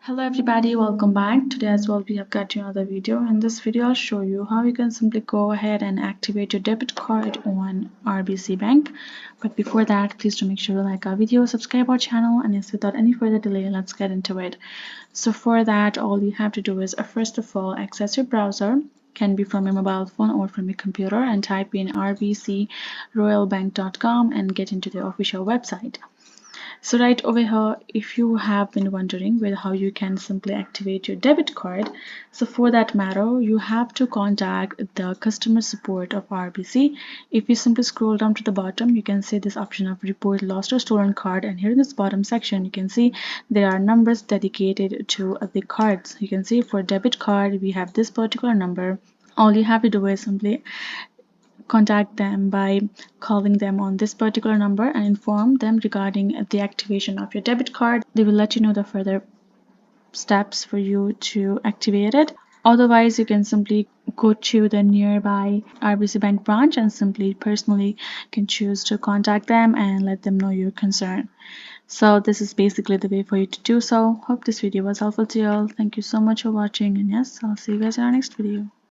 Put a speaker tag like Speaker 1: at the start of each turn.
Speaker 1: Hello everybody, welcome back. Today as well we have got you another video. In this video I'll show you how you can simply go ahead and activate your debit card on RBC Bank. But before that, please do make sure to like our video, subscribe our channel, and yes, without any further delay, let's get into it. So for that, all you have to do is first of all access your browser, can be from your mobile phone or from your computer, and type in rbcroyalbank.com and get into the official website. So right over here, if you have been wondering with how you can simply activate your debit card, so for that matter, you have to contact the customer support of RBC. If you simply scroll down to the bottom, you can see this option of report lost or stolen card, and here in this bottom section, you can see there are numbers dedicated to the cards. You can see for debit card, we have this particular number. All you have to do is simply contact them by calling them on this particular number and inform them regarding the activation of your debit card. They will let you know the further steps for you to activate it. Otherwise, you can simply go to the nearby RBC Bank branch and simply personally can choose to contact them and let them know your concern. So this is basically the way for you to do so. Hope this video was helpful to you all. Thank you so much for watching, and yes, I'll see you guys in our next video.